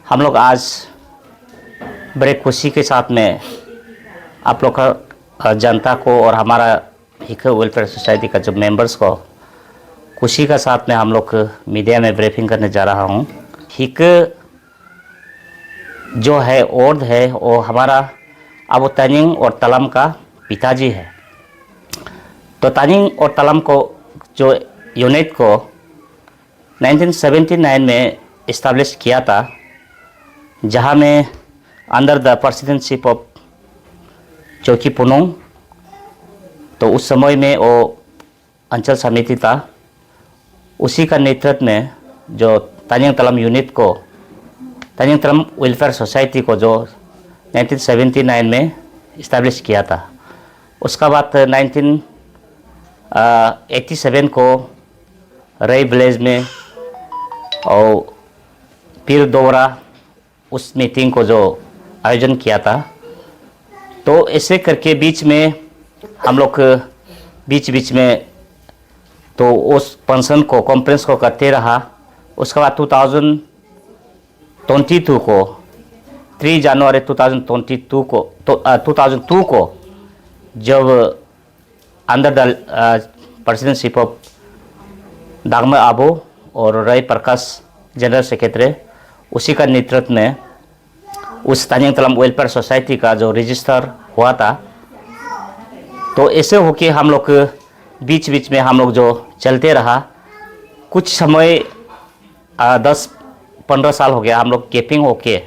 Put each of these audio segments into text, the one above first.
हम लोग आज बड़े खुशी के साथ में आप लोग का जनता को और हमारा हिक वेलफेयर सोसाइटी का जो मेंबर्स को खुशी का साथ में हम लोग मीडिया में ब्रीफिंग करने जा रहा हूँ। हिक जो है ओर्द है वो हमारा अबू तानिंग और तलम का पिताजी है। तो तानिंग और तलम को जो यूनिट को 1979 में इस्टेब्लिश किया था, जहाँ में अंडर द प्रेसिडेंटशिप ऑफ चौकी पुनोंग। तो उस समय में वो अंचल समिति था, उसी का नेतृत्व में जो तानिंग तलम यूनिट को तानिंग तलम वेलफेयर सोसाइटी को जो 1979 में इस्टेब्लिश किया था। उसका बाद 1987 को रई विलेज में और फिर दोबारा उस मीटिंग को जो आयोजन किया था। तो ऐसे करके बीच में हम लोग बीच में तो उस फंक्शन को कॉन्फ्रेंस को करते रहा। उसके बाद 2022 को 3 जनवरी 2022 को 2002 को जब अंडर द प्रेसिडेंटशिप ऑफ दागमे आबो और रई प्रकाश जनरल सेक्रेटरी, उसी का नेतृत्व में उस तानिंग तलम वेलफेयर सोसाइटी का जो रजिस्टर हुआ था। तो ऐसे होके हम लोग बीच में हम लोग जो चलते रहा। कुछ समय 10-15 साल हो गया हम लोग गैपिंग होके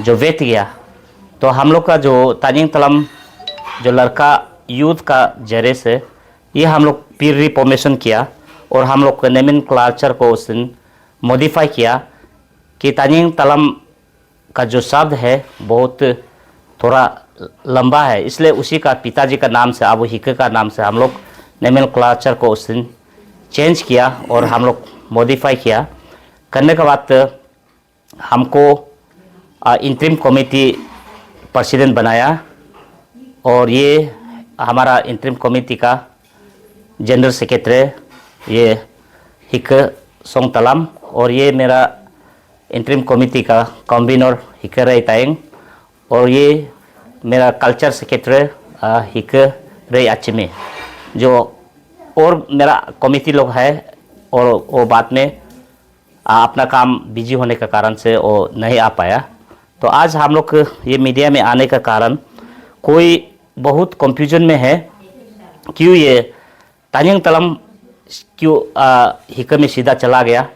जो वेट गया। तो हम लोग का जो तानिंग तलम जो लड़का यूथ का जरिए से ये हम लोग फिर रिफॉर्मेशन किया और हम लोग नेमिंग कल्चर को उस दिन मॉडिफाई किया कि तानिंग तलम का जो शब्द है बहुत थोड़ा लंबा है, इसलिए उसी का पिताजी का नाम से अबू हिक का नाम से हम लोग नेमिंग कल्चर को उस दिन चेंज किया और हम लोग मॉडिफाई किया। करने के बाद हमको इंटरिम कमेटी प्रेसिडेंट बनाया और ये हमारा इंटरिम कमेटी का जनरल सेक्रेटरी ये हिक सोंग तलम और ये मेरा इंटरिम कमेटी का कन्वीनर हिक रई तायंग और ये मेरा कल्चर सेक्रेटरी हिक रई अचिमी जो और मेरा कमेटी लोग है। और वो बाद में अपना काम बिजी होने के कारण से वो नहीं आ पाया। तो आज हम लोग ये मीडिया में आने का कारण कोई बहुत कंफ्यूजन में है, क्यों ये तानिंग तलम क्यों हिक में सीधा चला गया,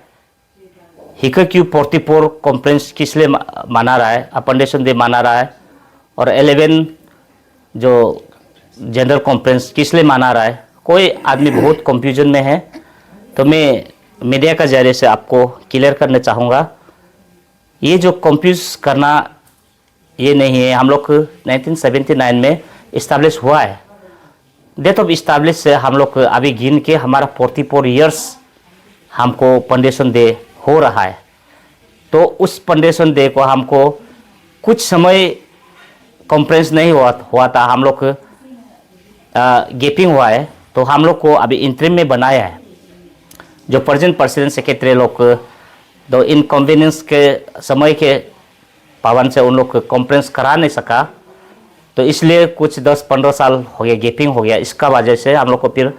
हिक क्यों 44 कॉन्फ्रेंस किस लिए माना रहा है, अपंडेशन डे माना रहा है, और 11 जो जनरल कॉन्फ्रेंस किस लिए माना रहा है। कोई आदमी बहुत कंफ्यूजन में है। तो मैं मीडिया का जरिए से आपको क्लियर करना चाहूँगा, ये जो कंफ्यूज करना ये नहीं है। हम लोग 1979 में इस्टेब्लिश हुआ है। डेट ऑफ इस्टेब्लिश से हम लोग अभी गिन के हमारा 44 ईयर्स हमको फाउंडेशन डे हो रहा है। तो उस फाउंडेशन डे को हमको कुछ समय कॉन्फ्रेंस नहीं हुआ था, हम लोग गैपिंग हुआ है। तो हम लोग को अभी इंटरिम में बनाया है। जो प्रेजेंट प्रेसिडेंट सेक्रेटरी लोग तो इनकन्वीनियंस के समय के पाबंद से उन लोग कॉन्फ्रेंस करा नहीं सका, तो इसलिए कुछ 10-15 साल हो गया गैपिंग हो गया। इसका वजह से हम लोग को फिर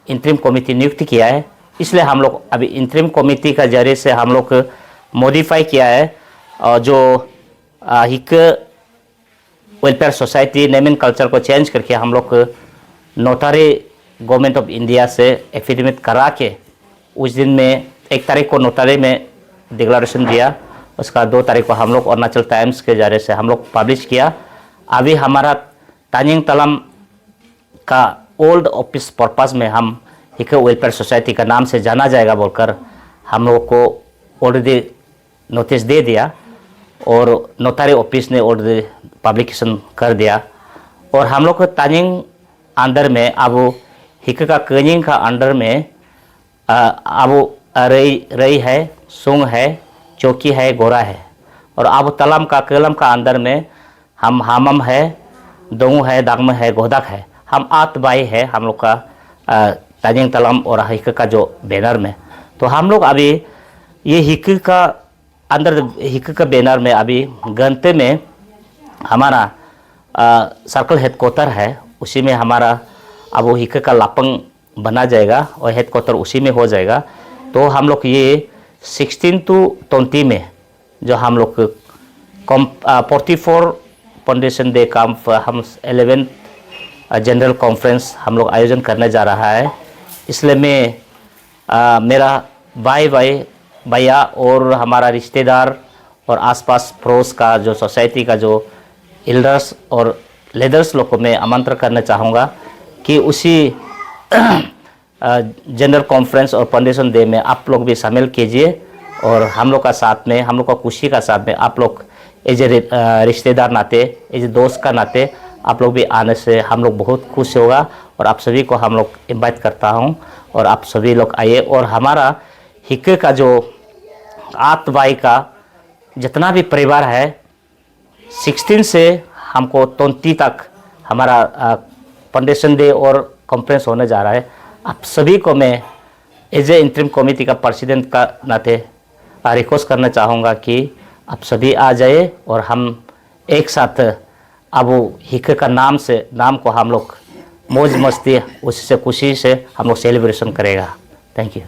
इंटरिम कमेटी नियुक्त किया है। इसलिए हम लोग अभी इंटरिम कमेटी का जरिए से हम लोग मॉडिफाई किया है। जो हिक वेलफेयर सोसाइटी नेमिंग कल्चर को चेंज करके हम लोग नोटारी गवर्नमेंट ऑफ इंडिया से एफिडेविट करा के उस दिन में 1 तारीख को नोटारी में डिक्लेरेशन दिया। उसका 2 तारीख को हम लोग अरुणाचल टाइम्स के जरिए से हम लोग पब्लिश किया। अभी हमारा तानिंग तलम का ओल्ड ऑफिस पर्पस में हम हिक वेलफेयर सोसाइटी का नाम से जाना जाएगा बोलकर हम लोग को ऑलरेडी नोटिस दे दिया और नोटारी ऑफिस ने ऑलरेडी पब्लिकेशन कर दिया। और हम लोग को तानिंग अंडर में अबू हिक का कनिंग का अंडर में अबू रई है, सुंग है, चौकी है, गोरा है। और अबू तलम का कलम का अंदर में हम हामम है, दोंग है, दागम है, गोदक है। हम 8 भाई है हम लोग का तानिंग तलम और हिक का जो बैनर में। तो हम लोग अभी ये हिक का अंडर हिक का बैनर में अभी गंते में हमारा सर्कल हेडक्वार्टर है, उसी में हमारा अब वो हिक का लापंग बना जाएगा और हेडक्वार्टर उसी में हो जाएगा। तो हम लोग ये 16 to 20 में जो हम लोग 44 फाउंडेशन डे का हम 11 जनरल कॉन्फ्रेंस हम लोग आयोजन करने जा रहा है। इसलिए मैं मेरा भैया और हमारा रिश्तेदार और आसपास पड़ोस का जो सोसाइटी का जो एल्डर्स और लीडर्स लोग को मैं आमंत्रण करना चाहूँगा कि उसी जनरल कॉन्फ्रेंस और फाउंडेशन डे में आप लोग भी शामिल कीजिए और हम लोग का साथ में, हम लोग का खुशी का साथ में आप लोग एज ए रिश्तेदार नाते, एज ए दोस्त का नाते आप लोग भी आने से हम लोग बहुत खुश होगा। और आप सभी को हम लोग इनवाइट करता हूं और आप सभी लोग आइए। और हमारा हिक्के का जो 8 भाई का जितना भी परिवार है 16 से हमको 20 तक हमारा फाउंडेशन डे और कॉन्फ्रेंस होने जा रहा है। आप सभी को मैं एज ए इंटरिम कमेटी का प्रेसिडेंट का नाते रिक्वेस्ट करना चाहूँगा कि आप सभी आ जाए और हम एक साथ अब हिक्के का नाम को हम लोग मौज मस्ती उससे खुशी से हम लोग सेलिब्रेशन करेगा। Thank you.